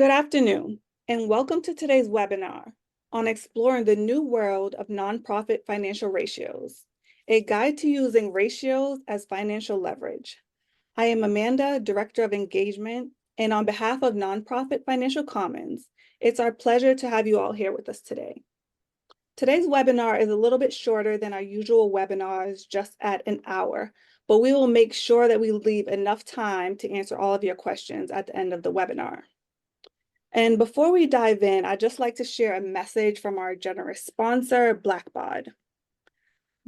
Good afternoon, and welcome to today's webinar on exploring the new world of nonprofit financial ratios, a guide to using ratios as financial leverage. I am Amanda, Director of Engagement, and on behalf of Nonprofit Financial Commons, it's our pleasure to have you all here with us today. Today's webinar is a little bit shorter than our usual webinars, just at an hour, but we will make sure that we leave enough time to answer all of your questions at the end of the webinar. And before we dive in, I'd just like to share a message from our generous sponsor, Blackbaud.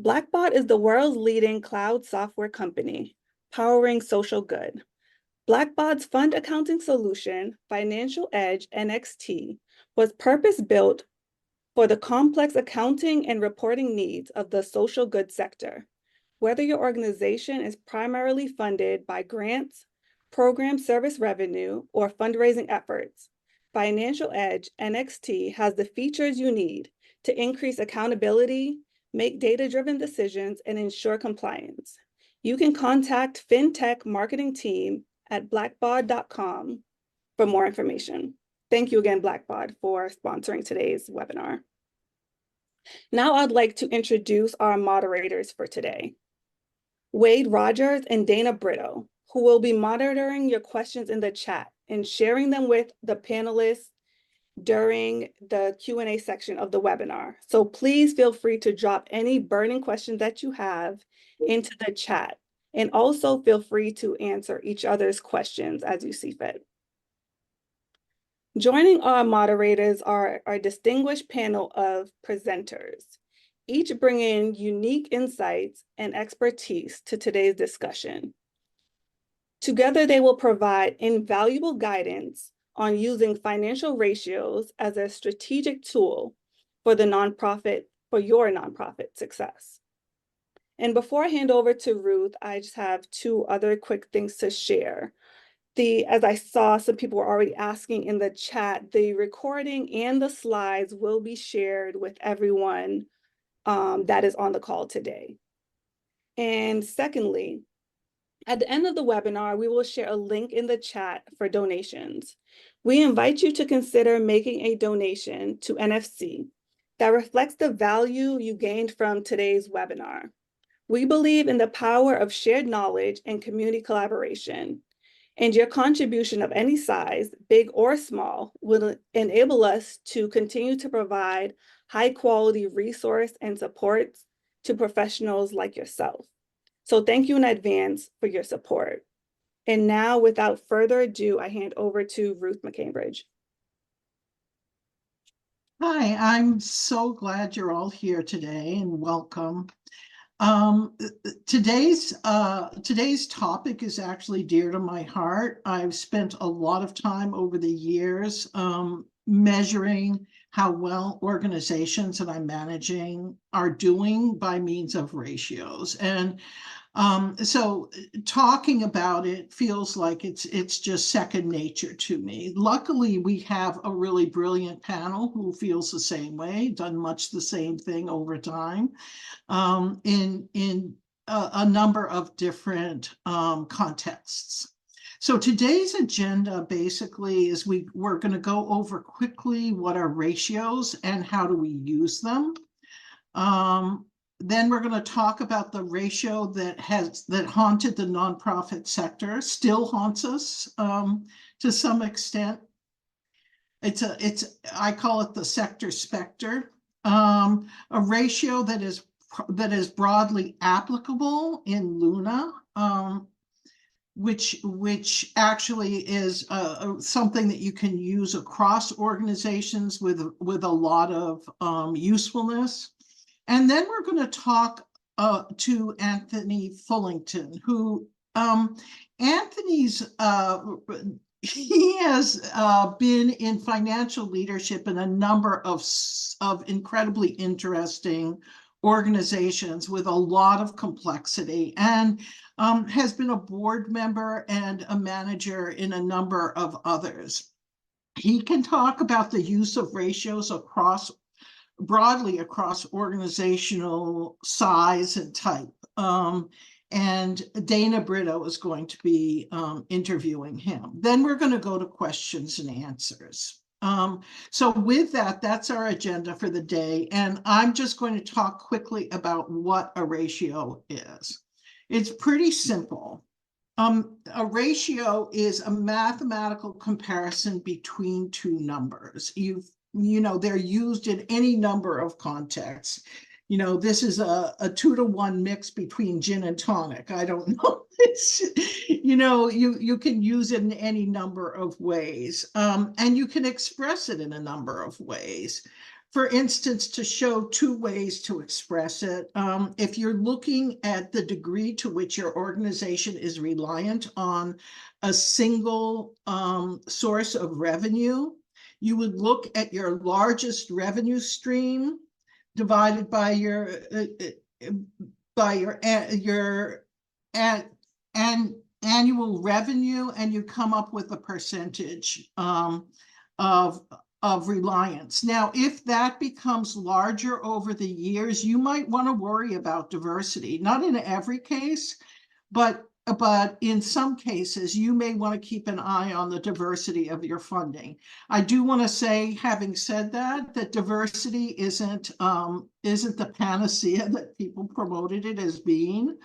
Blackbaud is the world's leading cloud software company, powering social good. Blackbaud's fund accounting solution, Financial Edge NXT, was purpose-built for the complex accounting and reporting needs of the social good sector. Whether your organization is primarily funded by grants, program service revenue, or fundraising efforts, Financial Edge NXT has the features you need to increase accountability, make data-driven decisions, and ensure compliance. You can contact FinTech marketing team at blackbaud.com for more information. Thank you again, Blackbaud, for sponsoring today's webinar. Now I'd like to introduce our moderators for today. Wade Rogers and Dana Brito, who will be monitoring your questions in the chat and sharing them with the panelists during the Q&A section of the webinar. So please feel free to drop any burning questions that you have into the chat, and also feel free to answer each other's questions as you see fit. Joining our moderators are our distinguished panel of presenters, each bringing unique insights and expertise to today's discussion. Together, they will provide invaluable guidance on using financial ratios as a strategic tool for your nonprofit success. And before I hand over to Ruth, I just have two other quick things to share. As I saw, some people were already asking in the chat, the recording and the slides will be shared with everyone that is on the call today. And secondly, at the end of the webinar, we will share a link in the chat for donations. We invite you to consider making a donation to NFC that reflects the value you gained from today's webinar. We believe in the power of shared knowledge and community collaboration, and your contribution of any size, big or small, will enable us to continue to provide high-quality resource and supports to professionals like yourself. So thank you in advance for your support. And now, without further ado, I hand over to Ruth McCambridge. Hi, I'm so glad you're all here today, and welcome. Today's topic is actually dear to my heart. I've spent a lot of time over the years measuring how well organizations that I'm managing are doing by means of ratios. And so talking about it feels like it's just second nature to me. Luckily, we have a really brilliant panel who feels the same way, done much the same thing over time in a number of different contexts. So today's agenda basically is we're going to go over quickly what are ratios and how do we use them. Then we're going to talk about the ratio that haunted the nonprofit sector, still haunts us to some extent. I call it the sector specter, a ratio that is broadly applicable in Luna, which actually is something that you can use across organizations with a lot of usefulness. And then we're going to talk to Anthony Fullington, who he has been in financial leadership in a number of incredibly interesting organizations with a lot of complexity, and has been a board member and a manager in a number of others. He can talk about the use of ratios broadly across organizational size and type. and Dana Brito is going to be interviewing him. Then we're going to go to questions and answers. So with that, that's our agenda for the day. And I'm just going to talk quickly about what a ratio is. It's pretty simple. A ratio is a mathematical comparison between two numbers. They're used in any number of contexts. This is a 2-to-1 mix between gin and tonic. I don't know. You can use it in any number of ways. And you can express it in a number of ways. For instance, to show two ways to express it, if you're looking at the degree to which your organization is reliant on a single source of revenue, you would look at your largest revenue stream divided by your annual revenue, and you come up with a percentage of reliance. Now, if that becomes larger over the years, you might want to worry about diversity. Not in every case, but in some cases, you may want to keep an eye on the diversity of your funding. I do want to say, having said that, that diversity isn't the panacea that people promoted it as being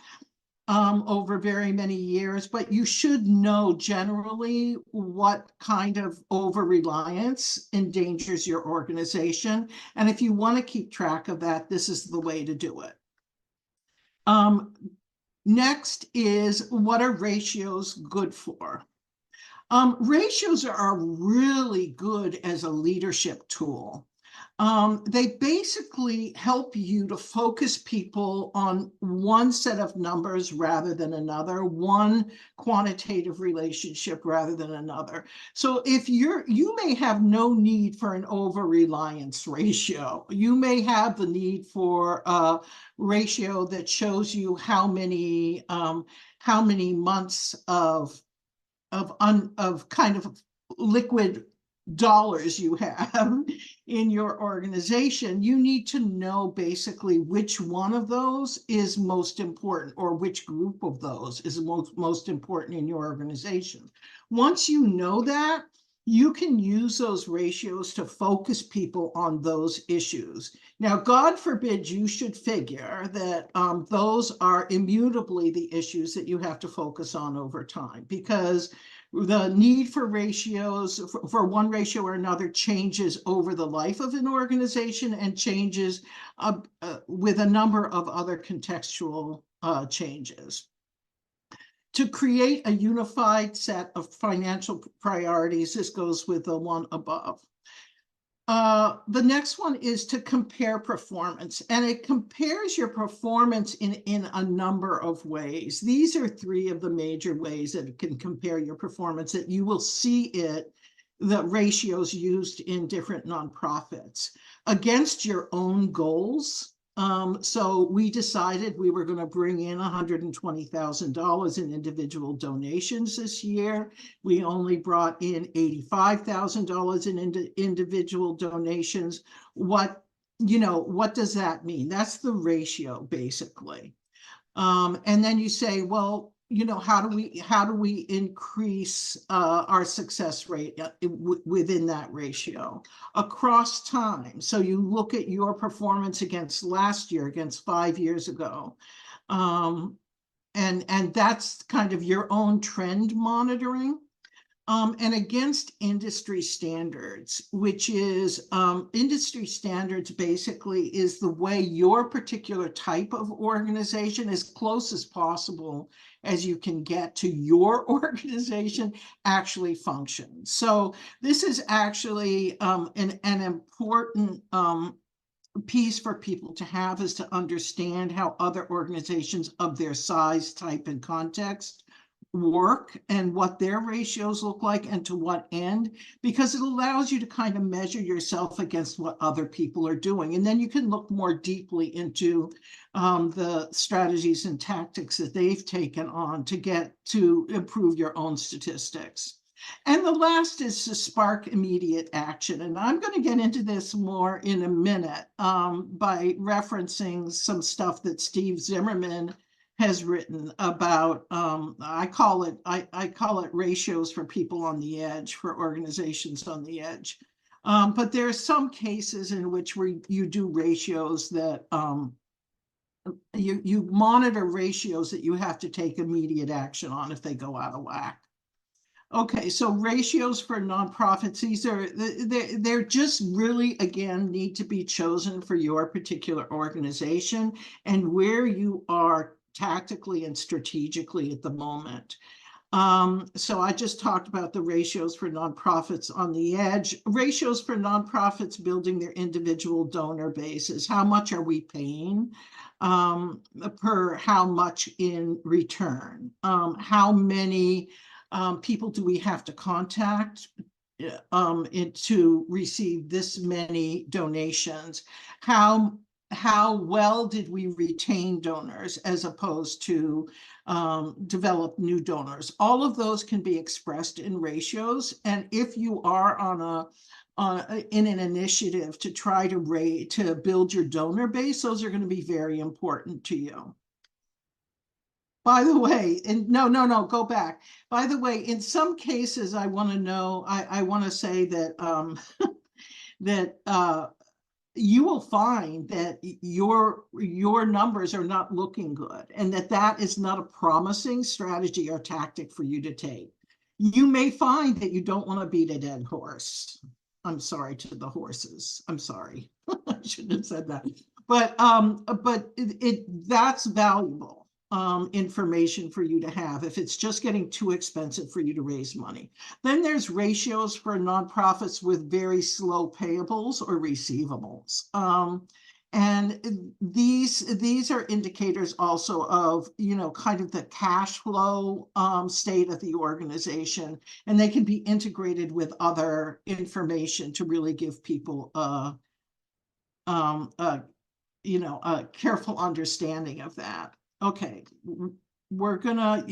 over very many years, but you should know generally what kind of over-reliance endangers your organization. And if you want to keep track of that, this is the way to do it. Next is, what are ratios good for? Ratios are really good as a leadership tool. They basically help you to focus people on one set of numbers rather than another, one quantitative relationship rather than another. So if you may have no need for an over-reliance ratio. You may have the need for a ratio that shows you how many months of kind of liquid dollars you have in your organization. You need to know basically which one of those is most important, or which group of those is most important in your organization. Once you know that, you can use those ratios to focus people on those issues. Now, God forbid you should figure that those are immutably the issues that you have to focus on over time, because the need for ratios for one ratio or another changes over the life of an organization, and changes with a number of other contextual changes. To create a unified set of financial priorities, this goes with the one above. The next one is to compare performance, and it compares your performance in a number of ways. These are three of the major ways that it can compare your performance, that you will see the ratios used in different nonprofits against your own goals. So we decided we were going to bring in $120,000 in individual donations this year. We only brought in $85,000 in individual donations. What does that mean? That's the ratio, basically. And then you say, well, how do we increase our success rate within that ratio across time? So you look at your performance against last year, against 5 years ago, and that's kind of your own trend monitoring. And against industry standards, which is industry standards basically is the way your particular type of organization, as close as possible as you can get to your organization, actually functions. So this is actually an important piece for people to have, is to understand how other organizations of their size, type, and context work, and what their ratios look like, and to what end, because it allows you to kind of measure yourself against what other people are doing. And then you can look more deeply into the strategies and tactics that they've taken on to improve your own statistics. And the last is to spark immediate action. And I'm going to get into this more in a minute by referencing some stuff that Steve Zimmerman has written about, I call it ratios for people on the edge, for organizations on the edge. But there are some cases in which you do ratios that you monitor ratios that you have to take immediate action on if they go out of whack. Okay, so ratios for nonprofits, they're just really, again, need to be chosen for your particular organization and where you are tactically and strategically at the moment. So I just talked about the ratios for nonprofits on the edge. Ratios for nonprofits building their individual donor bases. How much are we paying per how much in return? How many people do we have to contact to receive this many donations? How well did we retain donors as opposed to develop new donors? All of those can be expressed in ratios. And if you are in an initiative to try to build your donor base, those are going to be very important to you. By the way, and no, go back. By the way, in some cases, I want to say that that you will find that your numbers are not looking good, and that is not a promising strategy or tactic for you to take. You may find that you don't want to beat a dead horse. I'm sorry to the horses. I'm sorry. I shouldn't have said that. But that's valuable information for you to have if it's just getting too expensive for you to raise money. Then there's ratios for nonprofits with very slow payables or receivables. And these are indicators also of, kind of the cash flow state of the organization, and they can be integrated with other information to really give people a careful understanding of that. Okay, we're gonna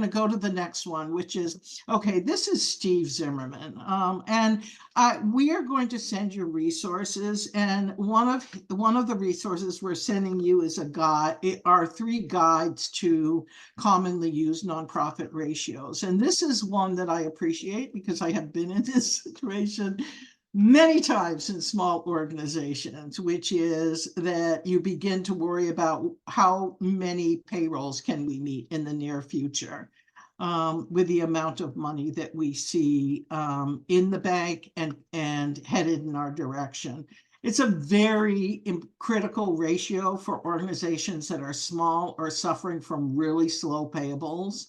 go to the next one, which is, okay, this is Steve Zimmerman. And we are going to send you resources, and one of the resources we're sending you is a guide. It are 3 guides to commonly used nonprofit ratios. And this is one that I appreciate because I have been in this situation many times in small organizations, which is that you begin to worry about how many payrolls can we meet in the near future with the amount of money that we see in the bank and headed in our direction. It's a very critical ratio for organizations that are small or suffering from really slow payables.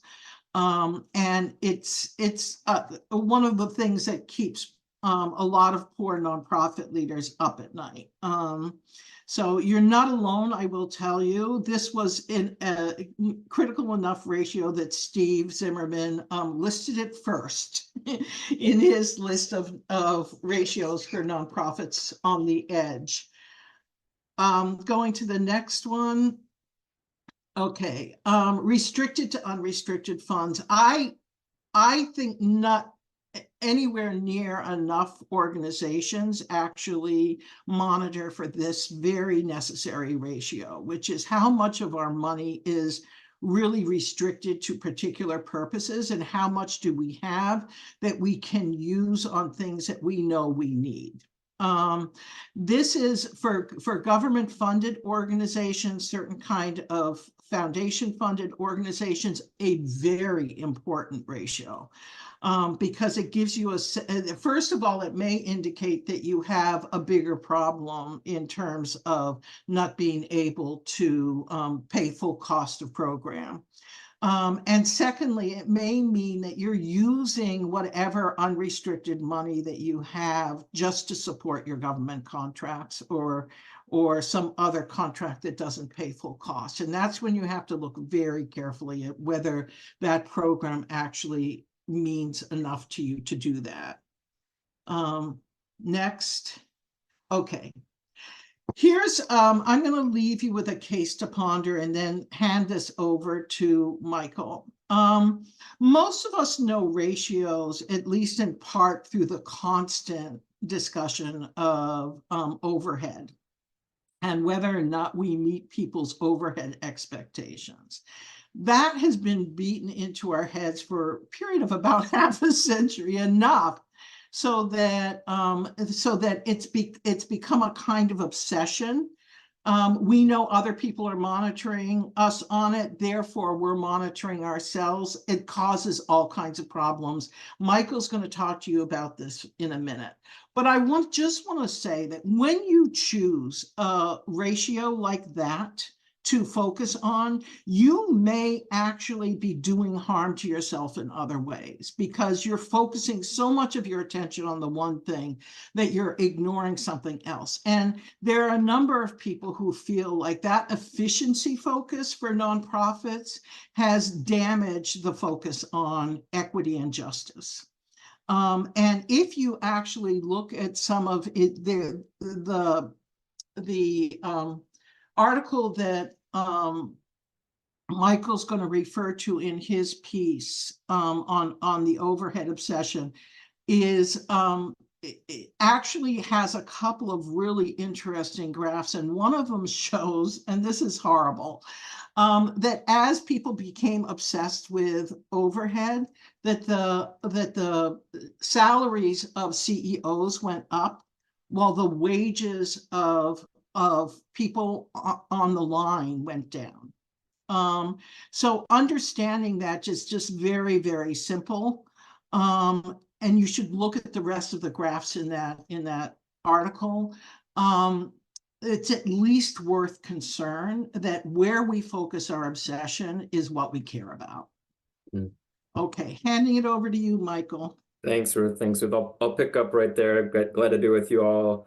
And it's one of the things that keeps a lot of poor nonprofit leaders up at night. So you're not alone, I will tell you. This was in a critical enough ratio that Steve Zimmerman listed it first in his list of ratios for nonprofits on the edge. Going to the next one. Okay, restricted to unrestricted funds. I think not anywhere near enough organizations actually monitor for this very necessary ratio, which is how much of our money is really restricted to particular purposes and how much do we have that we can use on things that we know we need. This is for government funded organizations, certain kind of foundation funded organizations, a very important ratio. Because it gives you first of all, it may indicate that you have a bigger problem in terms of not being able to pay full cost of program. And secondly, it may mean that you're using whatever unrestricted money that you have just to support your government contracts or some other contract that doesn't pay full cost. And that's when you have to look very carefully at whether that program actually means enough to you to do that. Next. Okay. Here's, I'm going to leave you with a case to ponder and then hand this over to Michael. Most of us know ratios, at least in part through the constant discussion of overhead and whether or not we meet people's overhead expectations. That has been beaten into our heads for a period of about half a century, enough so that it's become a kind of obsession. We know other people are monitoring us on it, therefore we're monitoring ourselves. It causes all kinds of problems. Michael's going to talk to you about this in a minute. But I just want to say that when you choose a ratio like that to focus on, you may actually be doing harm to yourself in other ways, because you're focusing so much of your attention on the one thing that you're ignoring something else. And there are a number of people who feel like that efficiency focus for nonprofits has damaged the focus on equity and justice. And if you actually look at some of it, the article that Michael's going to refer to in his piece on the overhead obsession is it actually has a couple of really interesting graphs, and one of them shows, and this is horrible, that as people became obsessed with overhead, that the salaries of CEOs went up while the wages of people on the line went down. So understanding that is just very, very simple. And you should look at the rest of the graphs in that article. It's at least worth concern that where we focus our obsession is what we care about. Mm. Okay, handing it over to you, Michael. Thanks, Ruth. Thanks, Ruth. I'll pick up right there. Glad to be with you all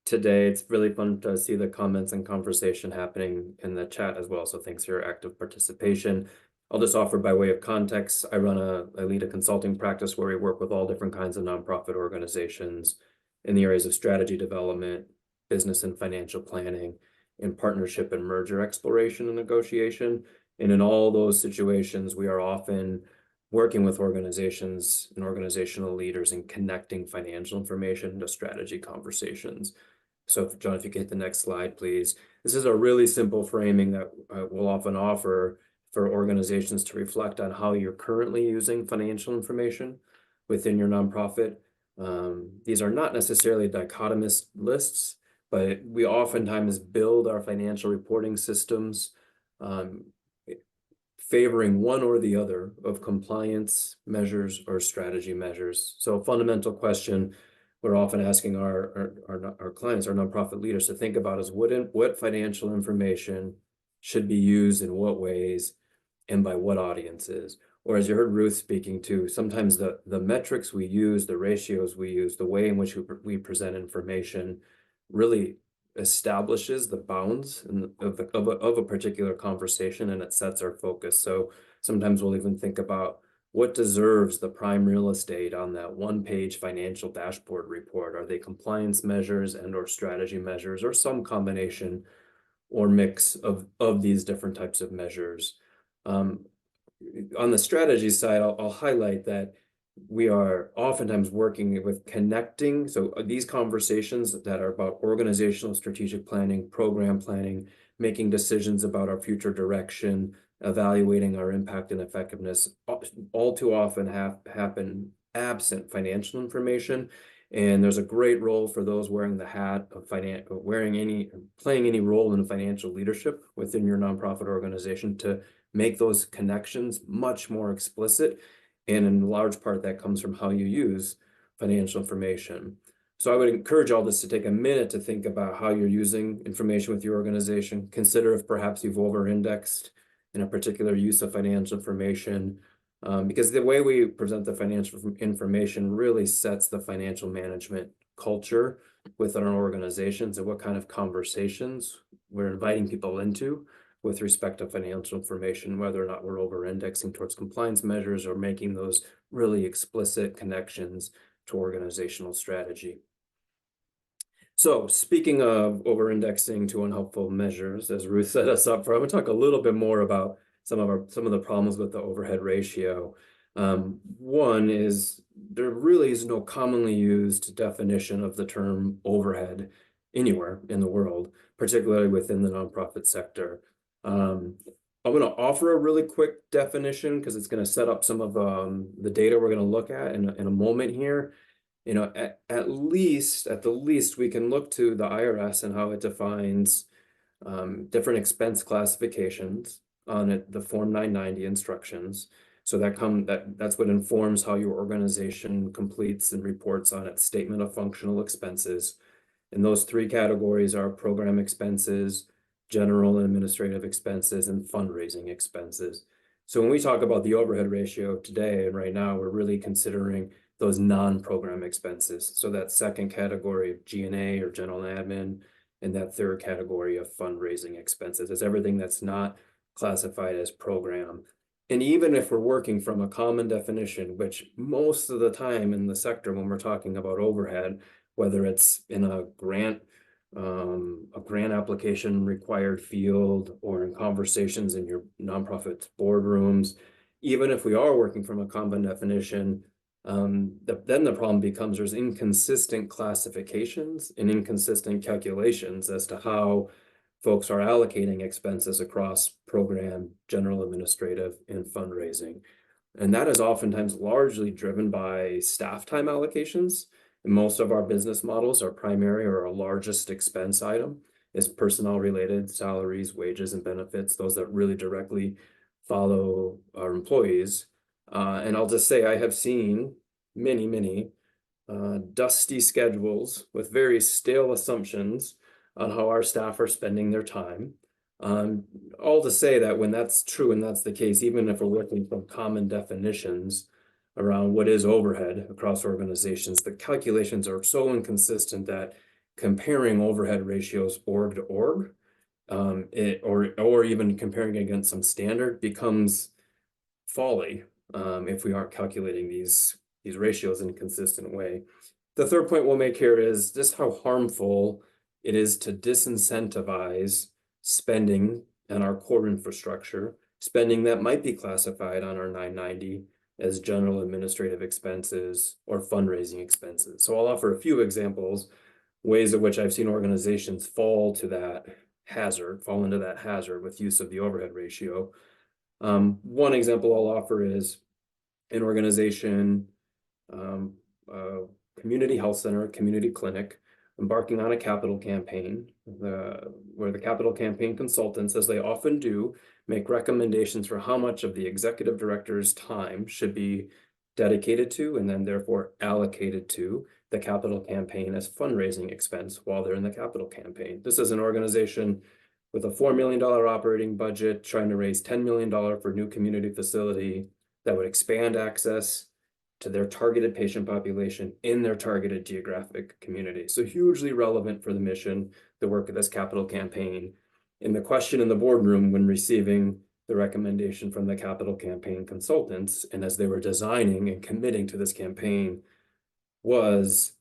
today. It's really fun to see the comments and conversation happening in the chat as well. So thanks for your active participation. I'll just offer by way of context, I lead a consulting practice where we work with all different kinds of nonprofit organizations in the areas of strategy development, business and financial planning, and partnership and merger exploration and negotiation. And in all those situations, we are often working with organizations and organizational leaders and connecting financial information to strategy conversations. So John, if you could hit the next slide, please. This is a really simple framing that we'll often offer for organizations to reflect on how you're currently using financial information within your nonprofit. These are not necessarily dichotomous lists, but we oftentimes build our financial reporting systems favoring one or the other of compliance measures or strategy measures. So a fundamental question we're often asking our clients, our nonprofit leaders, to think about is what financial information should be used in what ways and by what audiences. Or as you heard Ruth speaking to, sometimes the metrics we use, the ratios we use, the way in which we present information really establishes the bounds of a particular conversation, and it sets our focus. So sometimes we'll even think about what deserves the prime real estate on that one-page financial dashboard report. Are they compliance measures and or strategy measures, or some combination or mix of these different types of measures? On the strategy side, I'll highlight that we are oftentimes working with connecting. So these conversations that are about organizational strategic planning, program planning, making decisions about our future direction, evaluating our impact and effectiveness, all too often happen absent financial information. And there's a great role for those wearing the hat of playing any role in financial leadership within your nonprofit organization to make those connections much more explicit. And in large part, that comes from how you use financial information. So I would encourage all this to take a minute to think about how you're using information with your organization. Consider if perhaps you've over-indexed in a particular use of financial information, because the way we present the financial information really sets the financial management culture within our organizations and what kind of conversations we're inviting people into with respect to financial information, whether or not we're over-indexing towards compliance measures or making those really explicit connections to organizational strategy. So speaking of over-indexing to unhelpful measures, as Ruth set us up for, I'm going to talk a little bit more about some of the problems with the overhead ratio. One is there really is no commonly used definition of the term overhead anywhere in the world, particularly within the nonprofit sector. I'm going to offer a really quick definition because it's going to set up some of the data we're going to look at in a moment here. You know, at the least, we can look to the IRS and how it defines different expense classifications on it, the Form 990 instructions. So that's what informs how your organization completes and reports on its statement of functional expenses. And those three categories are program expenses, general and administrative expenses, and fundraising expenses. So when we talk about the overhead ratio today and right now, we're really considering those non-program expenses. So that second category of G&A or general and admin, and that third category of fundraising expenses is everything that's not classified as program. And even if we're working from a common definition, which most of the time in the sector, when we're talking about overhead, whether it's in a grant application required field or in conversations in your nonprofit boardrooms, even if we are working from a common definition, then the problem becomes there's inconsistent classifications and inconsistent calculations as to how folks are allocating expenses across program, general administrative, and fundraising. And that is oftentimes largely driven by staff time allocations. And most of our business models, our primary or our largest expense item is personnel related, salaries, wages, and benefits, those that really directly follow our employees. And I'll just say I have seen many dusty schedules with very stale assumptions on how our staff are spending their time. All to say that when that's true and that's the case, even if we're working from common definitions around what is overhead across organizations, the calculations are so inconsistent that comparing overhead ratios org to org, or even comparing against some standard becomes folly if we aren't calculating these ratios in a consistent way. The third point we'll make here is just how harmful it is to disincentivize spending on our core infrastructure, spending that might be classified on our 990 as general administrative expenses or fundraising expenses. So I'll offer a few examples, ways in which I've seen organizations fall into that hazard with use of the overhead ratio. One example I'll offer is an organization, community health center, community clinic, embarking on a capital campaign, where the capital campaign consultants, as they often do, make recommendations for how much of the executive director's time should be dedicated to and then therefore allocated to the capital campaign as fundraising expense while they're in the capital campaign. This is an organization with a $4 million operating budget, trying to raise $10 million for a new community facility that would expand access to their targeted patient population in their targeted geographic community. So hugely relevant for the mission, the work of this capital campaign. And the question in the boardroom when receiving the recommendation from the capital campaign consultants, and as they were designing and committing to this campaign, was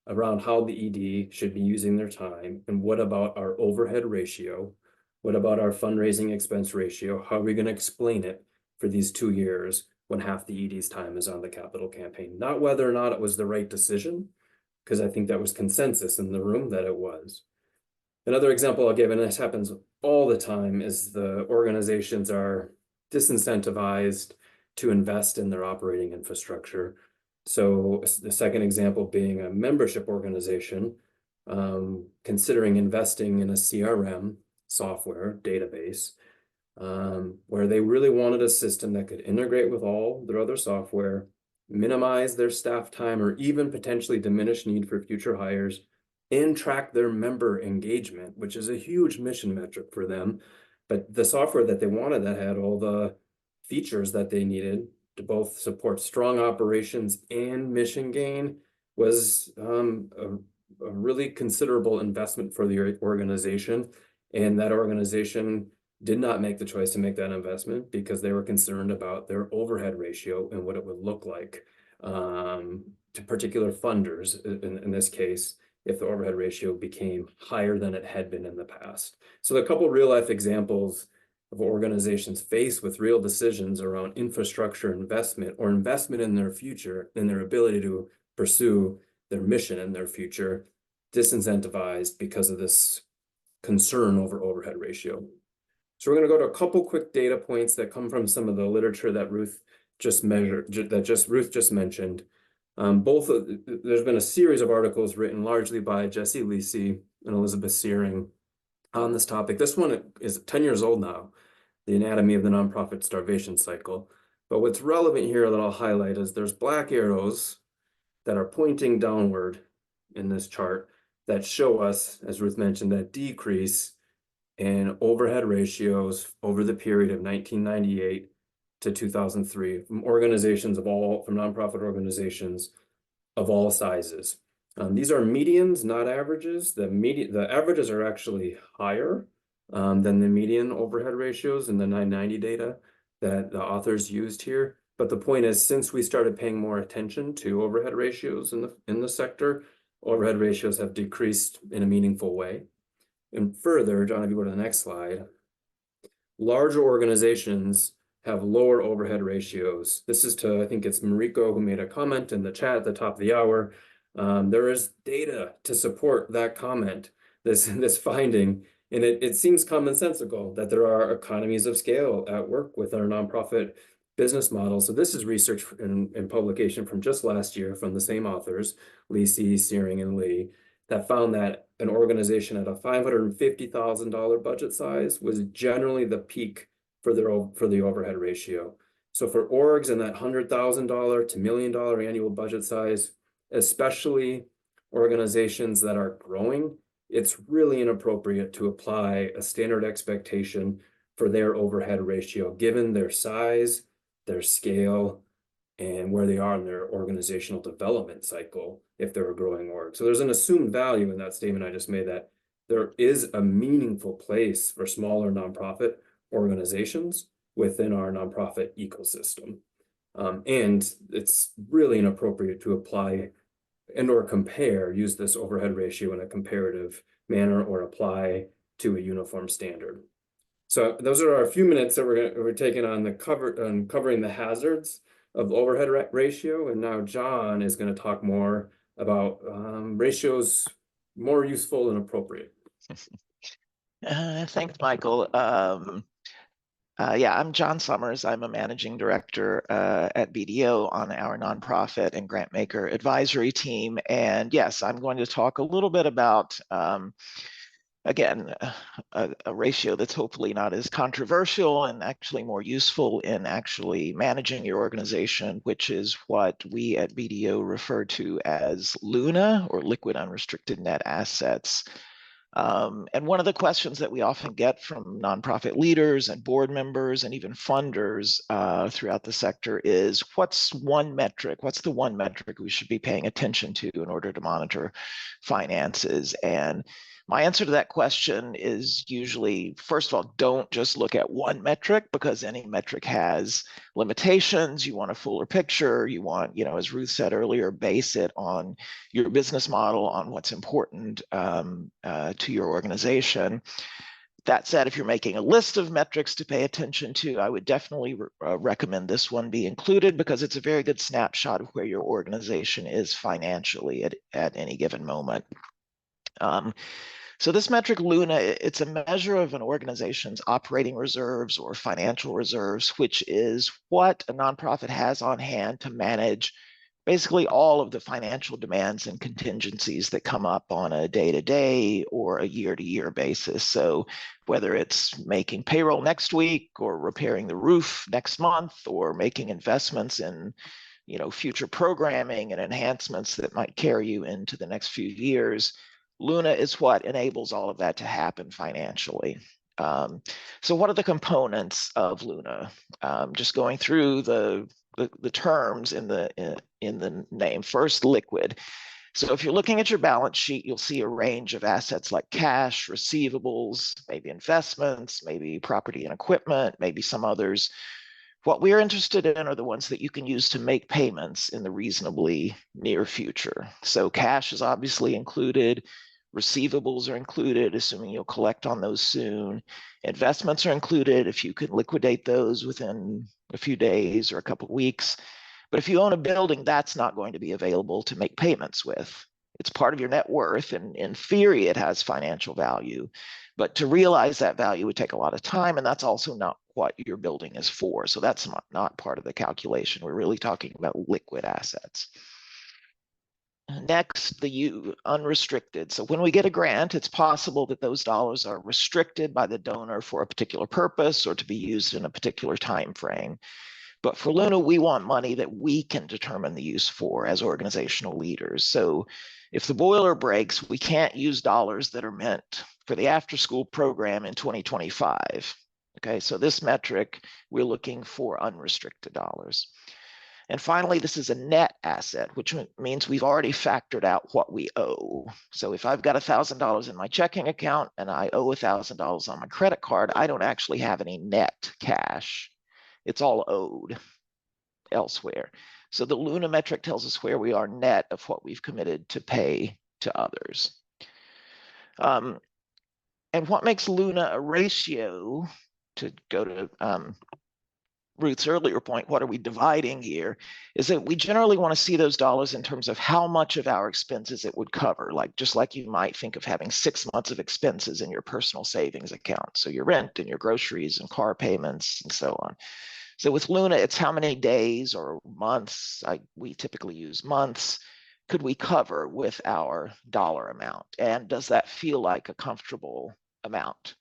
around how the ED should be using their time, and what about our overhead ratio? What about our fundraising expense ratio? How are we going to explain it for these 2 years when half the ED's time is on the capital campaign? Not whether or not it was the right decision, because I think that was consensus in the room that it was. Another example I'll give, and this happens all the time, is the organizations are disincentivized to invest in their operating infrastructure. So the second example being a membership organization considering investing in a CRM software database, where they really wanted a system that could integrate with all their other software, minimize their staff time, or even potentially diminish need for future hires, and track their member engagement, which is a huge mission metric for them. But the software that they wanted that had all the features that they needed to both support strong operations and mission gain was a really considerable investment for the organization. And that organization did not make the choice to make that investment because they were concerned about their overhead ratio and what it would look like to particular funders in this case, if the overhead ratio became higher than it had been in the past. So a couple real life examples of organizations faced with real decisions around infrastructure investment or investment in their future and their ability to pursue their mission in their future. disincentivized because of this concern over overhead ratio. So we're going to go to a couple quick data points that come from some of the literature that Ruth just mentioned. There's been a series of articles written largely by Jesse Lisi and Elizabeth Searing on this topic. This one is 10 years old now, The Anatomy of the Nonprofit Starvation Cycle. But what's relevant here that I'll highlight is there's black arrows that are pointing downward in this chart that show us, as Ruth mentioned, that decrease in overhead ratios over the period of 1998 to 2003 from nonprofit organizations of all sizes. These are medians, not averages. The averages are actually higher than the median overhead ratios in the 990 data that the authors used here. But the point is, since we started paying more attention to overhead ratios in the sector, overhead ratios have decreased in a meaningful way. And further, John, if you go to the next slide, larger organizations have lower overhead ratios. This is I think it's Mariko who made a comment in the chat at the top of the hour. There is data to support that comment, this finding, and it seems commonsensical that there are economies of scale at work with our nonprofit business model. So this is research and publication from just last year from the same authors, Lisi, Searing, and Lee, that found that an organization at a $550,000 budget size was generally the peak for the overhead ratio. So for orgs in that $100,000 to $1 million annual budget size, especially organizations that are growing, it's really inappropriate to apply a standard expectation for their overhead ratio, given their size, their scale, and where they are in their organizational development cycle if they're a growing org. So there's an assumed value in that statement I just made that there is a meaningful place for smaller nonprofit organizations within our nonprofit ecosystem. And it's really inappropriate to apply or use this overhead ratio in a comparative manner or apply to a uniform standard. So those are our few minutes that we're taking on covering the hazards of overhead ratio. And now John is going to talk more about ratios more useful and appropriate. Thanks, Michael. Yeah, I'm John Summers. I'm a managing director at BDO on our nonprofit and grantmaker advisory team. And yes, I'm going to talk a little bit about, again, a ratio that's hopefully not as controversial and actually more useful in actually managing your organization, which is what we at BDO refer to as LUNA, or liquid unrestricted net assets. And one of the questions that we often get from nonprofit leaders and board members and even funders throughout the sector is, what's the one metric we should be paying attention to in order to monitor finances? And my answer to that question is usually, first of all, don't just look at one metric, because any metric has limitations. You want a fuller picture. You want, as Ruth said earlier, base it on your business model, on what's important to your organization. That said, if you're making a list of metrics to pay attention to, I would definitely recommend this one be included, because it's a very good snapshot of where your organization is financially at any given moment. So this metric, LUNA, it's a measure of an organization's operating reserves or financial reserves, which is what a nonprofit has on hand to manage basically all of the financial demands and contingencies that come up on a day-to-day or a year-to-year basis. So whether it's making payroll next week, or repairing the roof next month, or making investments in future programming and enhancements that might carry you into the next few years, LUNA is what enables all of that to happen financially. So what are the components of LUNA? Just going through the terms in the name. First, liquid. So if you're looking at your balance sheet, you'll see a range of assets like cash, receivables, maybe investments, maybe property and equipment, maybe some others. What we're interested in are the ones that you can use to make payments in the reasonably near future. So cash is obviously included. Receivables are included, assuming you'll collect on those soon. Investments are included if you can liquidate those within a few days or a couple of weeks. But if you own a building, that's not going to be available to make payments with. It's part of your net worth, and in theory, it has financial value. But to realize that value would take a lot of time, and that's also not what your building is for. So that's not part of the calculation. We're really talking about liquid assets. Next, the unrestricted. So when we get a grant, it's possible that those dollars are restricted by the donor for a particular purpose or to be used in a particular time frame. But for Luna, we want money that we can determine the use for as organizational leaders. So if the boiler breaks, we can't use dollars that are meant for the after-school program in 2025. Okay, so this metric, we're looking for unrestricted dollars. And finally, this is a net asset, which means we've already factored out what we owe. So if I've got $1,000 in my checking account and I owe $1,000 on my credit card, I don't actually have any net cash. It's all owed elsewhere. So the Luna metric tells us where we are net of what we've committed to pay to others. And what makes Luna a ratio, to go to Ruth's earlier point, what are we dividing here, is that we generally want to see those dollars in terms of how much of our expenses it would cover, like just like you might think of having 6 months of expenses in your personal savings account. So your rent and your groceries and car payments and so on. So with Luna, it's how many days or months, we typically use months, could we cover with our dollar amount? And does that feel like a comfortable amount?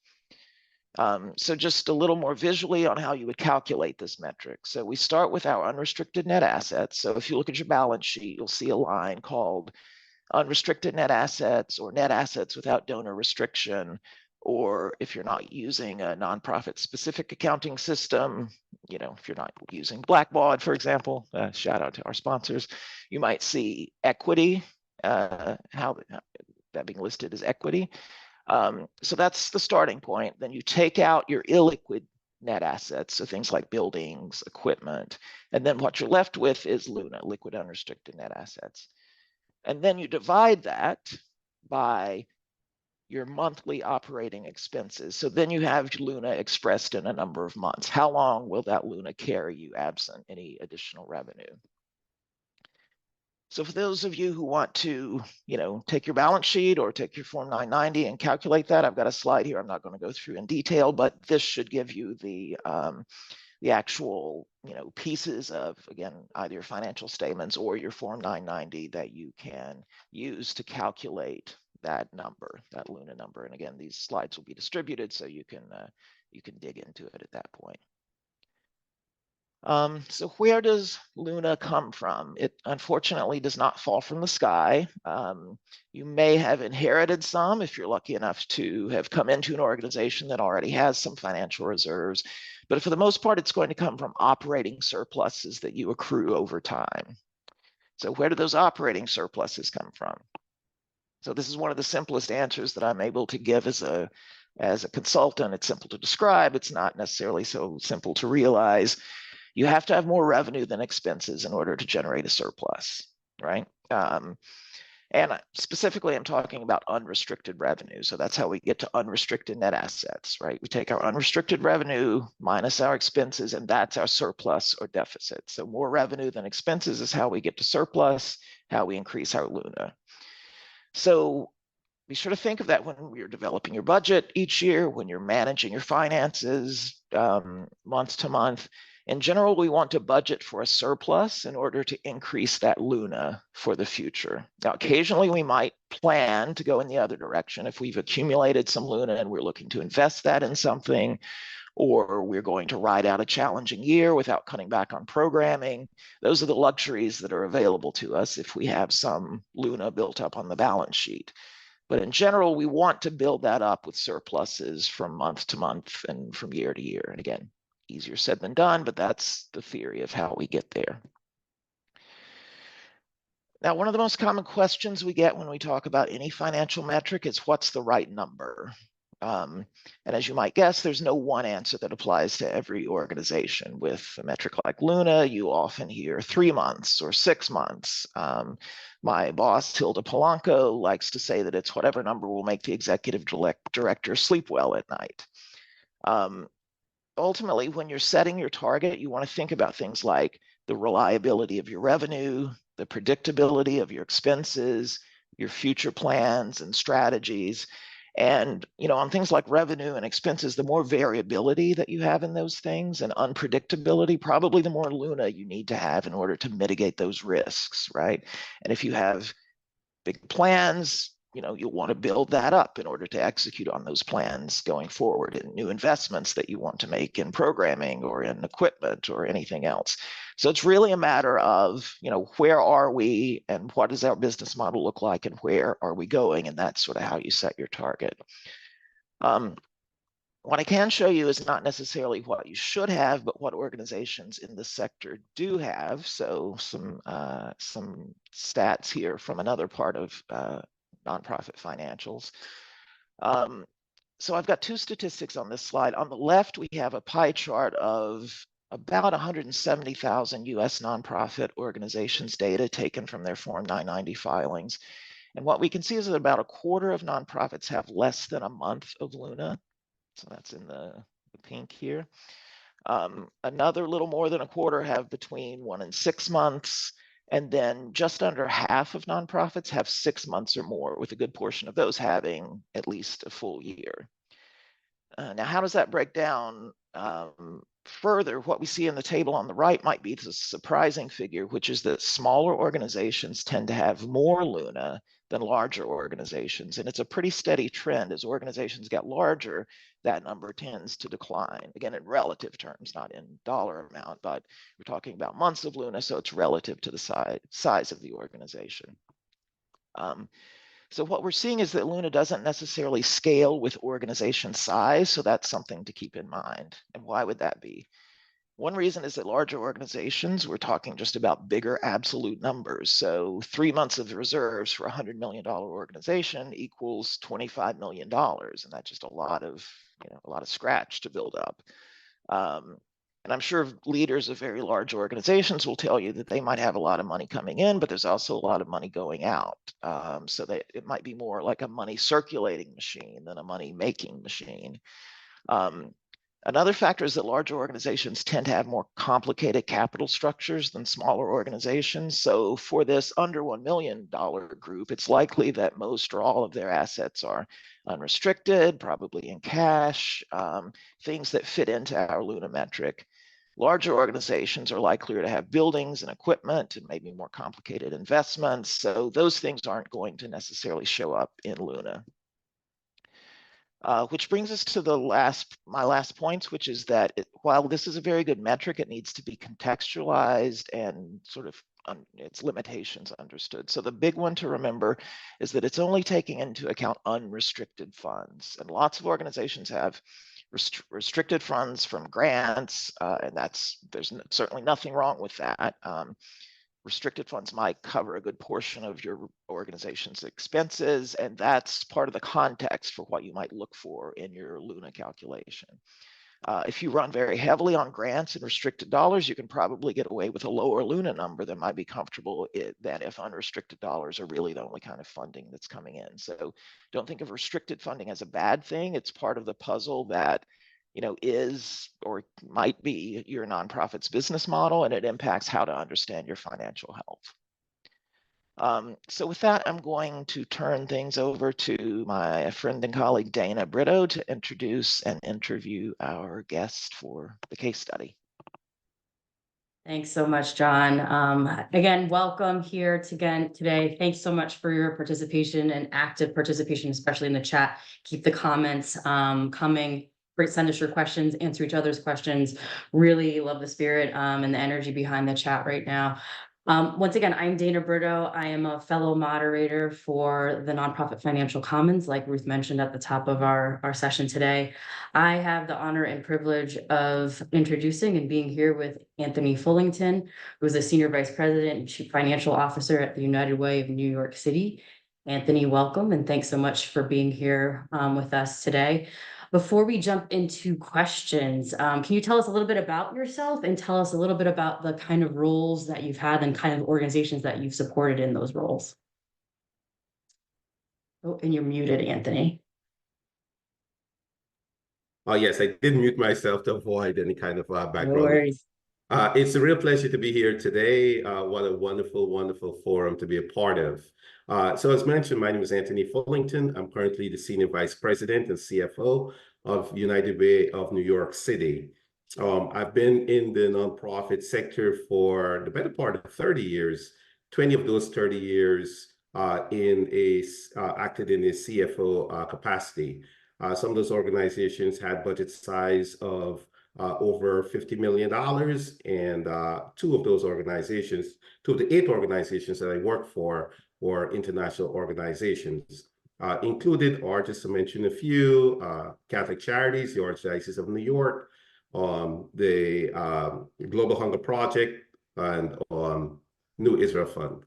So just a little more visually on how you would calculate this metric. So we start with our unrestricted net assets. So if you look at your balance sheet, you'll see a line called unrestricted net assets or net assets without donor restriction. Or if you're not using a nonprofit specific accounting system, if you're not using Blackbaud, for example, shout out to our sponsors, you might see equity, how that being listed as equity. So that's the starting point. Then you take out your illiquid net assets, so things like buildings, equipment, and then what you're left with is Luna, liquid unrestricted net assets. And then you divide that by your monthly operating expenses. So then you have Luna expressed in a number of months. How long will that Luna carry you absent any additional revenue? So for those of you who want to, take your balance sheet or take your Form 990 and calculate that, I've got a slide here I'm not going to go through in detail, but this should give you the actual, pieces of, again, either your financial statements or your Form 990 that you can use to calculate that number, that Luna number. And again, these slides will be distributed so you can dig into it at that point. So where does Luna come from? It unfortunately does not fall from the sky. You may have inherited some if you're lucky enough to have come into an organization that already has some financial reserves. But for the most part, it's going to come from operating surpluses that you accrue over time. So where do those operating surpluses come from? So this is one of the simplest answers that I'm able to give as a consultant. It's simple to describe. It's not necessarily so simple to realize. You have to have more revenue than expenses in order to generate a surplus, right? And specifically, I'm talking about unrestricted revenue. So that's how we get to unrestricted net assets, right? We take our unrestricted revenue minus our expenses, and that's our surplus or deficit. So more revenue than expenses is how we get to surplus, how we increase our Luna. So be sure to think of that when you're developing your budget each year, when you're managing your finances month to month. In general, we want to budget for a surplus in order to increase that Luna for the future. Now, occasionally we might plan to go in the other direction if we've accumulated some Luna and we're looking to invest that in something, or we're going to ride out a challenging year without cutting back on programming. Those are the luxuries that are available to us if we have some Luna built up on the balance sheet. But in general, we want to build that up with surpluses from month to month and from year to year. And again, easier said than done, but that's the theory of how we get there. Now, one of the most common questions we get when we talk about any financial metric is what's the right number? And as you might guess, there's no one answer that applies to every organization. With a metric like Luna, you often hear 3 months or 6 months. My boss, Hilda Polanco, likes to say that it's whatever number will make the executive director sleep well at night. Ultimately, when you're setting your target, you want to think about things like the reliability of your revenue, the predictability of your expenses, your future plans and strategies. And, on things like revenue and expenses, the more variability that you have in those things and unpredictability, probably the more Luna you need to have in order to mitigate those risks, right? And if you have big plans, you'll want to build that up in order to execute on those plans going forward, and new investments that you want to make in programming or in equipment or anything else. So it's really a matter of, where are we and what does our business model look like and where are we going? And that's sort of how you set your target. What I can show you is not necessarily what you should have, but what organizations in this sector do have. So some stats here from another part of nonprofit financials. So I've got two statistics on this slide. On the left, we have a pie chart of about 170,000 US nonprofit organizations data taken from their Form 990 filings. And what we can see is that about a quarter of nonprofits have less than a month of Luna. So that's in the pink here. Another little more than a quarter have between 1 and 6 months. And then just under half of nonprofits have 6 months or more, with a good portion of those having at least a full year. Now, how does that break down further? What we see in the table on the right might be the surprising figure, which is that smaller organizations tend to have more Luna than larger organizations. And it's a pretty steady trend. As organizations get larger, that number tends to decline. Again, in relative terms, not in dollar amount, but we're talking about months of Luna, so it's relative to the size of the organization. So what we're seeing is that Luna doesn't necessarily scale with organization size, so that's something to keep in mind. And why would that be? One reason is that larger organizations, we're talking just about bigger absolute numbers. So 3 months of reserves for a $100 million organization equals $25 million. And that's just a lot of scratch to build up. And I'm sure leaders of very large organizations will tell you that they might have a lot of money coming in, but there's also a lot of money going out. So that it might be more like a money circulating machine than a money making machine. Another factor is that larger organizations tend to have more complicated capital structures than smaller organizations. So for this under $1 million group, it's likely that most or all of their assets are unrestricted, probably in cash, things that fit into our Luna metric. Larger organizations are likelier to have buildings and equipment and maybe more complicated investments. So those things aren't going to necessarily show up in Luna. Which brings us to my last points, which is that while this is a very good metric, it needs to be contextualized and sort of its limitations understood. So the big one to remember is that it's only taking into account unrestricted funds. And lots of organizations have restricted funds from grants, and there's certainly nothing wrong with that. Restricted funds might cover a good portion of your organization's expenses, and that's part of the context for what you might look for in your Luna calculation. If you run very heavily on grants and restricted dollars, you can probably get away with a lower Luna number that might be comfortable than if unrestricted dollars are really the only kind of funding that's coming in. So don't think of restricted funding as a bad thing. It's part of the puzzle that is or might be your nonprofit's business model, and it impacts how to understand your financial health. So with that, I'm going to turn things over to my friend and colleague, Dana Brito, to introduce and interview our guest for the case study. Thanks so much, John. Again, welcome here today. Thanks so much for your participation and active participation, especially in the chat. Keep the comments coming. Send us your questions, answer each other's questions. Really love the spirit and the energy behind the chat right now. Once again, I'm Dana Brito. I am a fellow moderator for the Nonprofit Financial Commons, like Ruth mentioned at the top of our session today. I have the honor and privilege of introducing and being here with Anthony Fullington, who is a Senior Vice President and Chief Financial Officer at the United Way of New York City. Anthony, welcome, and thanks so much for being here with us today. Before we jump into questions, can you tell us a little bit about yourself and tell us a little bit about the kind of roles that you've had and kind of organizations that you've supported in those roles? Oh, and you're muted, Anthony. Oh, yes, I did mute myself to avoid any kind of background. No worries. It's a real pleasure to be here today. What a wonderful, wonderful forum to be a part of. So as mentioned, my name is Anthony Fullington. I'm currently the Senior Vice President and CFO of United Way of New York City. I've been in the nonprofit sector for the better part of 30 years, 20 of those 30 years acted in a CFO capacity. Some of those organizations had budget size of over $50 million. And two of the 8 organizations that I work for were international organizations. Included are, just to mention a few, Catholic Charities, the Archdiocese of New York, the Global Hunger Project, and New Israel Fund.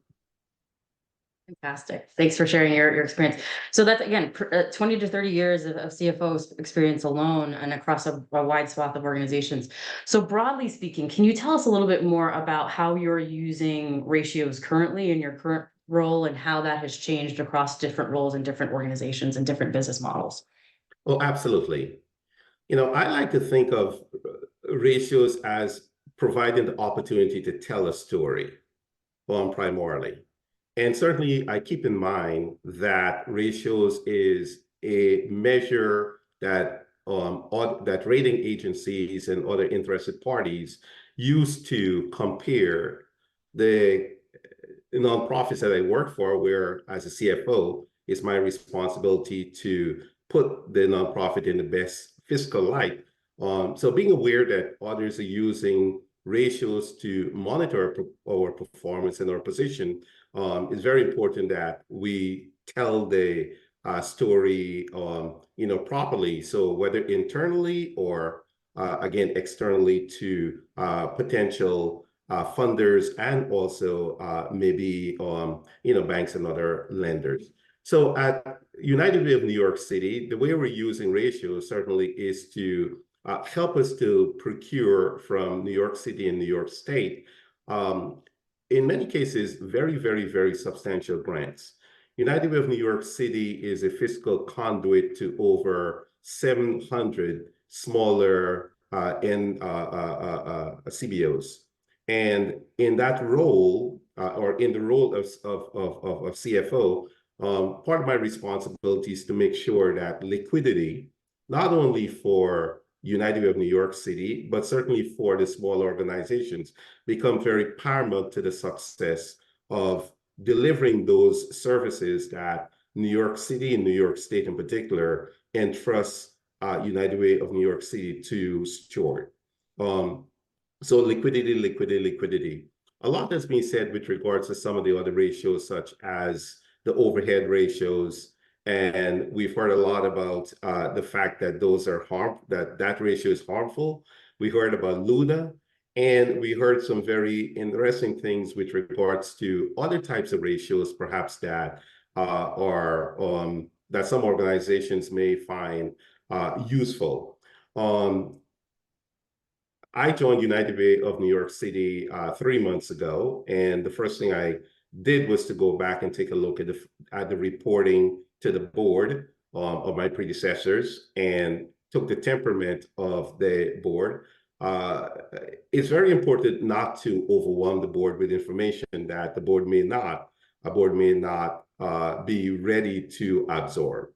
Fantastic. Thanks for sharing your experience. So that's, again, 20 to 30 years of CFO experience alone and across a wide swath of organizations. So broadly speaking, can you tell us a little bit more about how you're using ratios currently in your current role and how that has changed across different roles in different organizations and different business models? Oh, absolutely. I like to think of ratios as providing the opportunity to tell a story, primarily. And certainly, I keep in mind that ratios is a measure that that rating agencies and other interested parties use to compare the nonprofits that I work for, where as a CFO, it's my responsibility to put the nonprofit in the best fiscal light. So being aware that others are using ratios to monitor our performance and our position, it's very important that we tell the story, properly. So whether internally or again externally to potential funders and also maybe banks and other lenders. So at United Way of New York City, the way we're using ratios certainly is to help us to procure from New York City and New York State, in many cases, very, very, very substantial grants. United Way of New York City is a fiscal conduit to over 700 smaller CBOs. And in that role, or in the role of CFO, part of my responsibility is to make sure that liquidity, not only for United Way of New York City, but certainly for the small organizations, become very paramount to the success of delivering those services that New York City and New York State in particular entrust United Way of New York City to steward. So liquidity, liquidity, liquidity. A lot has been said with regards to some of the other ratios, such as the overhead ratios. And we've heard a lot about the fact that that ratio is harmful. We heard about Luna, and we heard some very interesting things with regards to other types of ratios, perhaps that that some organizations may find useful. I joined United Way of New York City 3 months ago, and the first thing I did was to go back and take a look at the reporting to the board of my predecessors and took the temperament of the board. It's very important not to overwhelm the board with information that the board may not be ready to absorb.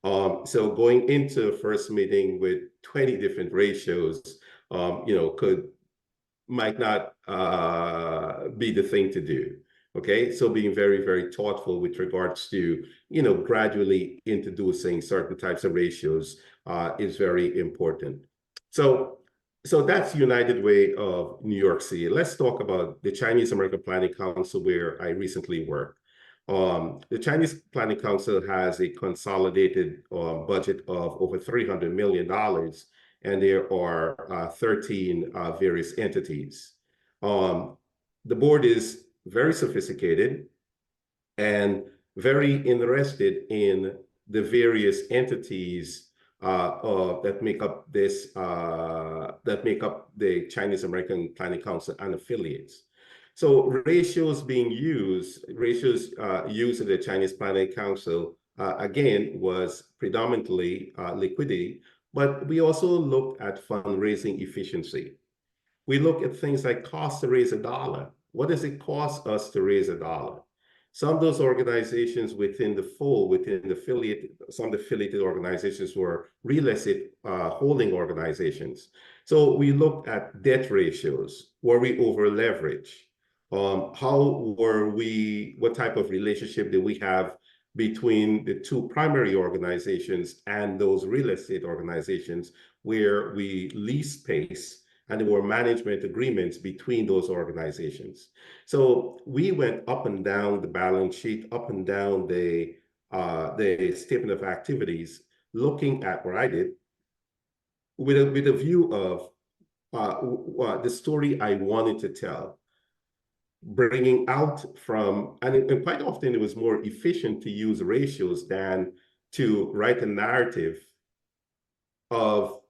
So going into the first meeting with 20 different ratios, might not be the thing to do. Okay, so being very, very thoughtful with regards to, gradually introducing certain types of ratios is very important. So that's United Way of New York City. Let's talk about the Chinese American Planning Council, where I recently worked. The Chinese Planning Council has a consolidated budget of over $300 million, and there are 13 various entities. The board is very sophisticated and very interested in the various entities that make up the Chinese American Planning Council and affiliates. So ratios used at the Chinese Planning Council, again, was predominantly liquidity, but we also looked at fundraising efficiency. We look at things like cost to raise $1. What does it cost us to raise $1? Some of those organizations within the fold, within the affiliate, some of the affiliated organizations were real estate holding organizations. So we looked at debt ratios. Were we over leveraged? How were we, what type of relationship did we have between the two primary organizations and those real estate organizations where we lease space, and there were management agreements between those organizations. So we went up and down the balance sheet, up and down the statement of activities, looking at what I did with a view of the story I wanted to tell, bringing out from, and quite often it was more efficient to use ratios than to write a narrative of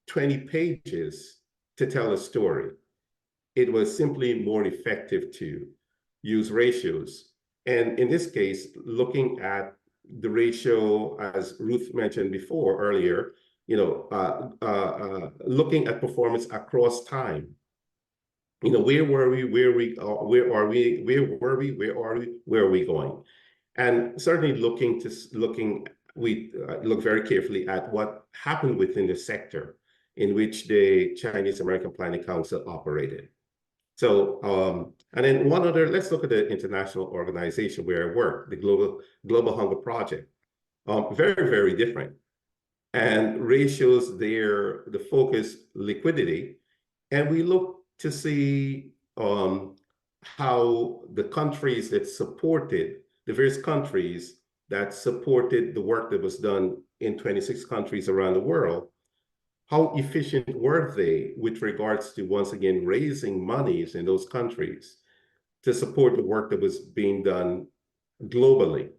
20 pages to tell a story. It was simply more effective to use ratios. And in this case, looking at the ratio, as Ruth mentioned before earlier, looking at performance across time. Where were we? Where are we going? And certainly we look very carefully at what happened within the sector in which the Chinese American Planning Council operated. So, and then let's look at the international organization where I work, the Global Hunger Project. Very, very different. And ratios there, the focus, liquidity. And we look to see how the countries that supported, the various countries that supported the work that was done in 26 countries around the world, how efficient were they with regards to, once again, raising monies in those countries to support the work that was being done globally.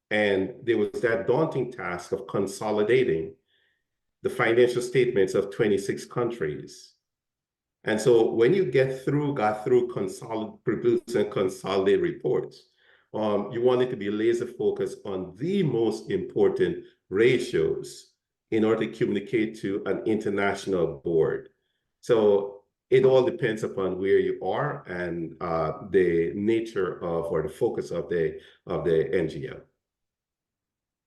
And there was that daunting task of consolidating the financial statements of 26 countries. And so when you got through producing consolidated reports, you wanted to be laser focused on the most important ratios in order to communicate to an international board. So it all depends upon where you are and the nature of, or the focus of the NGO.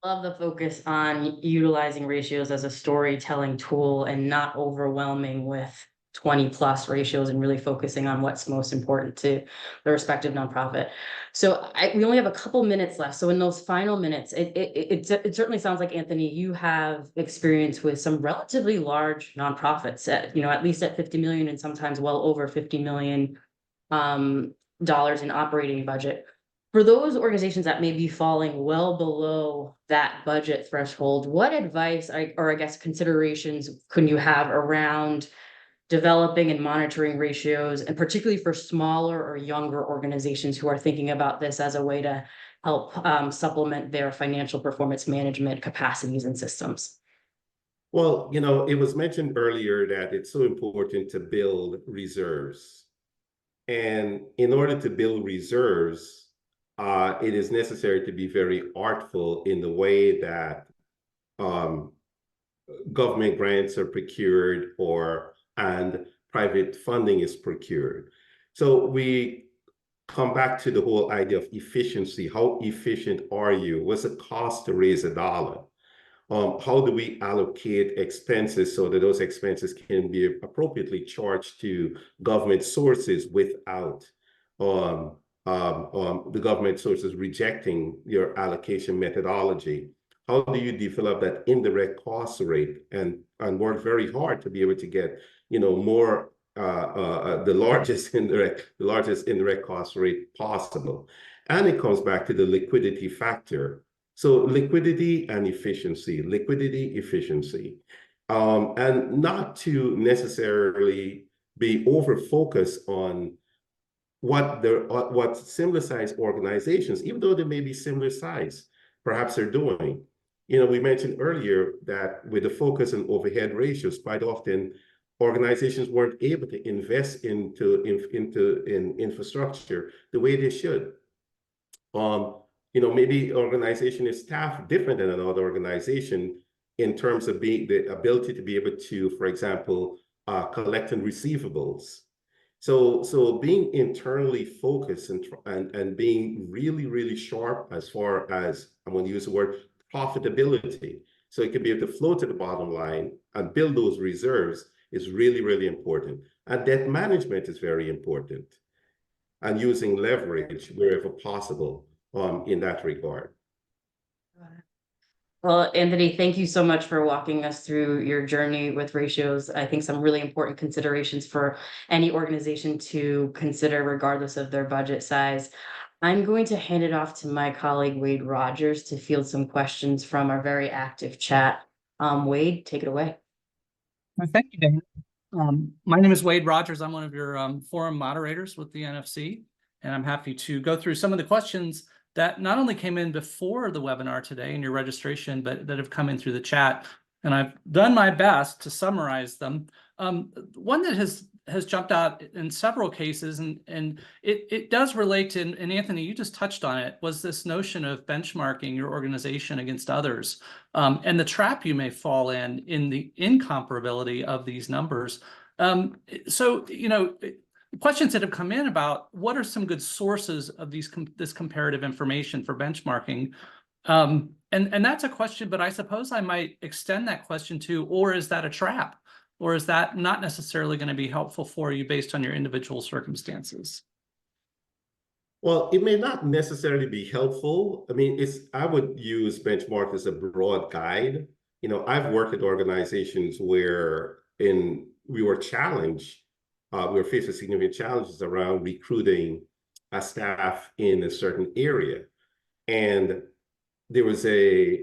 Love the focus on utilizing ratios as a storytelling tool and not overwhelming with 20 plus ratios, and really focusing on what's most important to the respective nonprofit. So we only have a couple minutes left. So in those final minutes, it certainly sounds like, Anthony, you have experience with some relatively large nonprofits at least at 50 million and sometimes well over 50 million dollars in operating budget. For those organizations that may be falling well below that budget threshold, what advice or I guess considerations could you have around developing and monitoring ratios, and particularly for smaller or younger organizations who are thinking about this as a way to help supplement their financial performance management capacities and systems? Well, it was mentioned earlier that it's so important to build reserves. And in order to build reserves, it is necessary to be very artful in the way that government grants are procured and private funding is procured. So we come back to the whole idea of efficiency. How efficient are you? What's the cost to raise $1? How do we allocate expenses so that those expenses can be appropriately charged to government sources without the government sources rejecting your allocation methodology? How do you develop that indirect cost rate and work very hard to be able to get more the largest indirect cost rate possible? And it comes back to the liquidity factor. So liquidity and efficiency, and not to necessarily be over focused on what similar size organizations, even though they may be similar size, perhaps they're doing. We mentioned earlier that with the focus on overhead ratios, quite often organizations weren't able to invest in infrastructure the way they should. Maybe organization is staffed different than another organization in terms of the ability to be able to, for example, collecting receivables. So being internally focused and being really, really sharp as far as, I'm going to use the word profitability. So it can be able to flow to the bottom line and build those reserves is really, really important. And debt management is very important. And using leverage wherever possible in that regard. Well, Anthony, thank you so much for walking us through your journey with ratios. I think some really important considerations for any organization to consider regardless of their budget size. I'm going to hand it off to my colleague Wade Rogers to field some questions from our very active chat. Wade, take it away. Thank you, Dan. My name is Wade Rogers. I'm one of your forum moderators with the NFC, and I'm happy to go through some of the questions that not only came in before the webinar today in your registration, but that have come in through the chat. And I've done my best to summarize them. One that has jumped out in several cases, and it does relate to, and Anthony, you just touched on it, was this notion of benchmarking your organization against others, and the trap you may fall in the incomparability of these numbers. So, you know, questions that have come in about what are some good sources of this comparative information for benchmarking. And that's a question, but I suppose I might extend that question to, or is that a trap? Or is that not necessarily going to be helpful for you based on your individual circumstances? Well, it may not necessarily be helpful. I mean, I would use benchmark as a broad guide. You know, I've worked at organizations where we were challenged. We were faced with significant challenges around recruiting a staff in a certain area. And there was a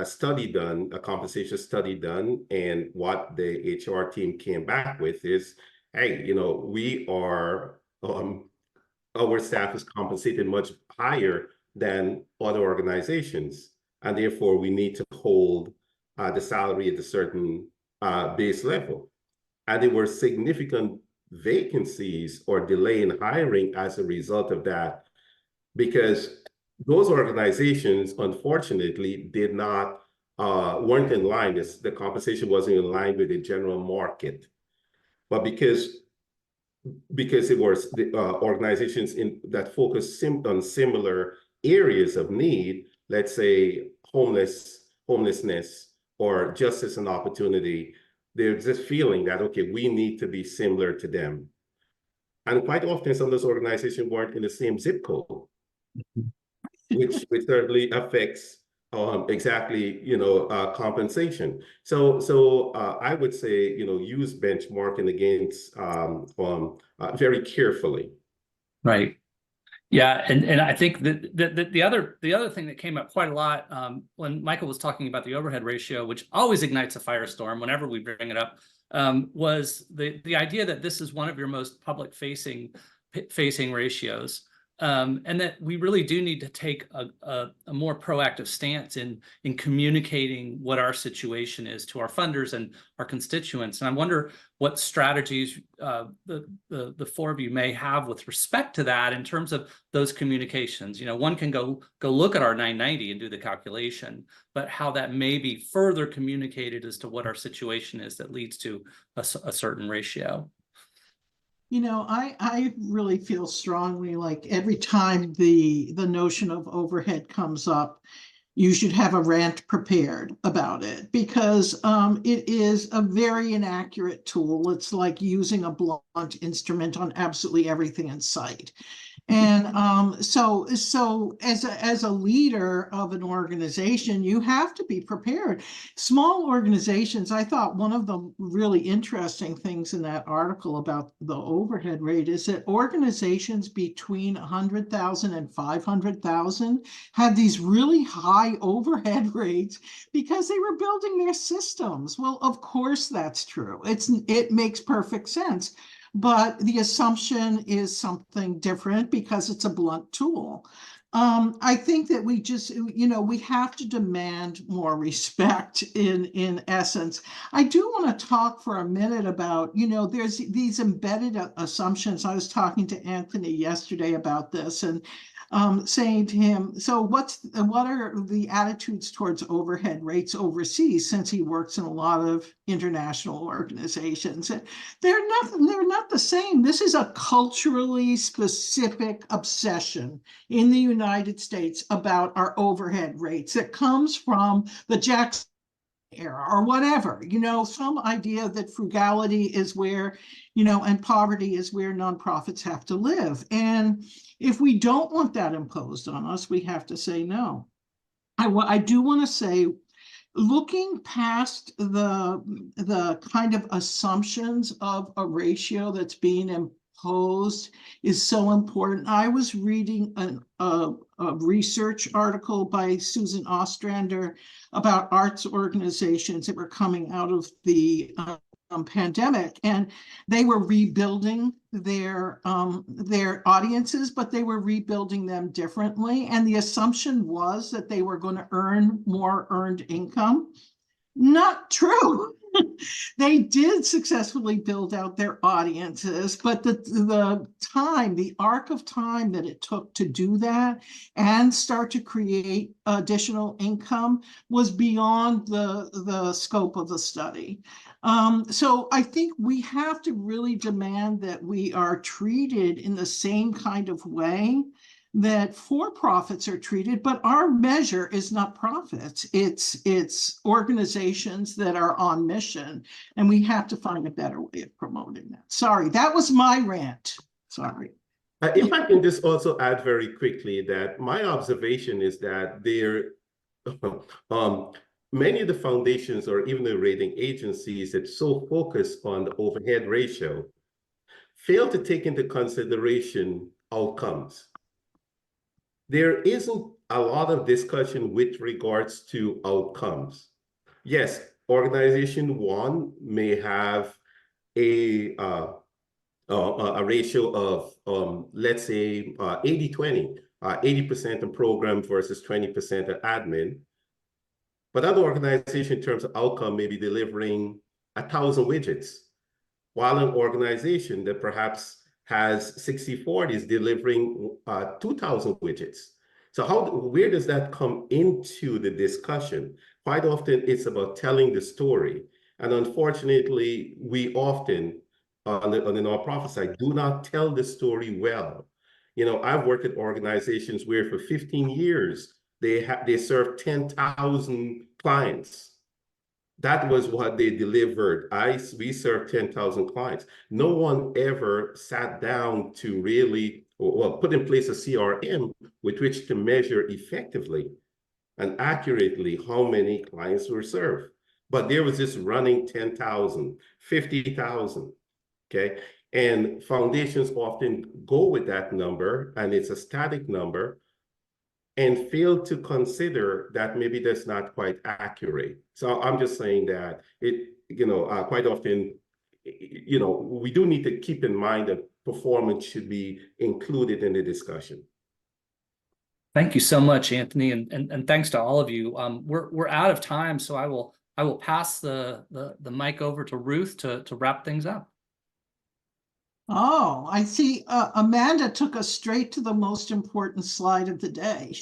study done, a compensation study done, and what the HR team came back with is, hey, you know, our staff is compensated much higher than other organizations, and therefore we need to hold the salary at a certain base level. And there were significant vacancies or delay in hiring as a result of that, because those organizations, unfortunately, weren't in line. The compensation wasn't in line with the general market. But because it was the organizations that focus on similar areas of need, let's say homelessness or justice and opportunity, there's this feeling that, okay, we need to be similar to them. And quite often, some of those organizations weren't in the same zip code, which certainly affects exactly, you know, compensation. So I would say, you know, use benchmarking against very carefully. Right. Yeah, and I think that the other thing that came up quite a lot when Michael was talking about the overhead ratio, which always ignites a firestorm whenever we bring it up, was the idea that this is one of your most public facing ratios. And that we really do need to take a more proactive stance in communicating what our situation is to our funders and our constituents. And I wonder what strategies the four of you may have with respect to that in terms of those communications. You know, one can go look at our 990 and do the calculation, but how that may be further communicated as to what our situation is that leads to a certain ratio. You know, I really feel strongly like every time the notion of overhead comes up, you should have a rant prepared about it, because it is a very inaccurate tool. It's like using a blunt instrument on absolutely everything in sight. And so as a leader of an organization, you have to be prepared. Small organizations, I thought one of the really interesting things in that article about the overhead rate is that organizations between 100,000 and 500,000 had these really high overhead rates because they were building their systems. Well, of course that's true. It makes perfect sense. But the assumption is something different because it's a blunt tool. I think that we just, we have to demand more respect in essence. I do want to talk for a minute about, there's these embedded assumptions. I was talking to Anthony yesterday about this and saying to him, so what are the attitudes towards overhead rates overseas, since he works in a lot of international organizations? And they're not the same. This is a culturally specific obsession in the United States about our overhead rates that comes from the Jackson era or whatever, some idea that frugality is where, and poverty is where nonprofits have to live. And if we don't want that imposed on us, we have to say no. I do want to say, looking past the kind of assumptions of a ratio that's being imposed is so important. I was reading a research article by Susan Ostrander about arts organizations that were coming out of the pandemic, and they were rebuilding their audiences, but they were rebuilding them differently. And the assumption was that they were going to earn more earned income. Not true. They did successfully build out their audiences, but the arc of time that it took to do that and start to create additional income was beyond the scope of the study. So I think we have to really demand that we are treated in the same kind of way that for-profits are treated, but our measure is not profits. It's organizations that are on mission, and we have to find a better way of promoting that. Sorry, that was my rant. Sorry. If I can just also add very quickly that my observation is that many of the foundations or even the rating agencies that so focus on the overhead ratio fail to take into consideration outcomes. There isn't a lot of discussion with regards to outcomes. Yes, organization one may have a ratio of, let's say, 80-20, 80% in program versus 20% at admin. But other organization in terms of outcome may be delivering 1,000 widgets, while an organization that perhaps has 60-40 is delivering 2,000 widgets. So where does that come into the discussion? Quite often it's about telling the story. And unfortunately, we often, on the nonprofit side, do not tell the story well. I've worked at organizations where for 15 years, they served 10,000 clients. That was what they delivered. We served 10,000 clients. No one ever sat down to really, put in place a CRM with which to measure effectively and accurately how many clients were served. But there was this running 10,000, 50,000, okay? And foundations often go with that number, and it's a static number, and fail to consider that maybe that's not quite accurate. So I'm just saying that quite often, we do need to keep in mind that performance should be included in the discussion. Thank you so much, Anthony, and thanks to all of you. We're out of time, so I will pass the mic over to Ruth to wrap things up. Oh, I see. Amanda took us straight to the most important slide of the day.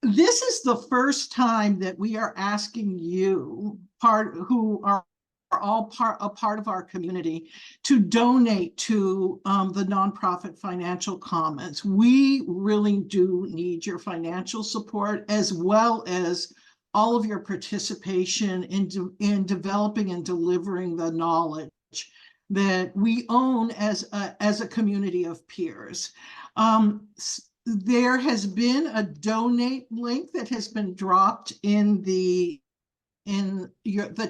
This is the first time that we are asking you, who are all a part of our community, to donate to the nonprofit financial commons. We really do need your financial support, as well as all of your participation in developing and delivering the knowledge that we own as a community of peers. There has been a donate link that has been dropped in the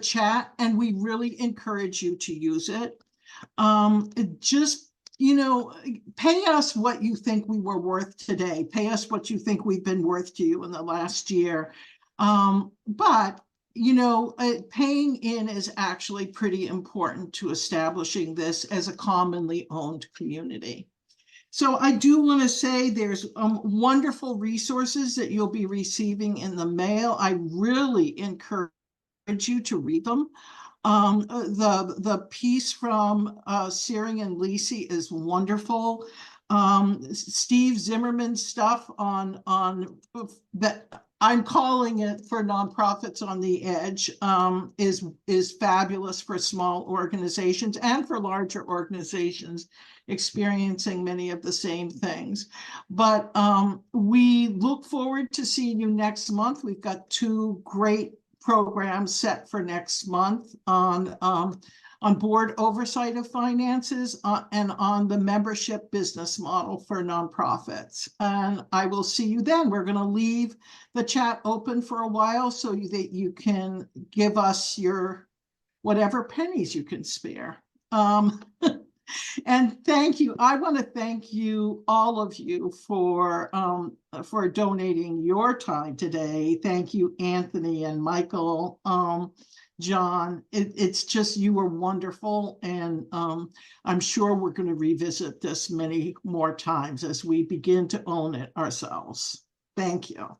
chat, and we really encourage you to use it. Just pay us what you think we were worth today. Pay us what you think we've been worth to you in the last year. But paying in is actually pretty important to establishing this as a commonly owned community. So I do want to say there's wonderful resources that you'll be receiving in the mail. I really encourage you to read them. The piece from Searing and Lisi is wonderful. Steve Zimmerman's stuff on that, I'm calling it for nonprofits on the edge, is fabulous for small organizations and for larger organizations experiencing many of the same things. But we look forward to seeing you next month. We've got 2 great programs set for next month on board oversight of finances and on the membership business model for nonprofits. And I will see you then. We're going to leave the chat open for a while so that you can give us your whatever pennies you can spare. And thank you. I want to thank you, all of you, for donating your time today. Thank you, Anthony and Michael, John. It's just, you were wonderful, and I'm sure we're going to revisit this many more times as we begin to own it ourselves. Thank you.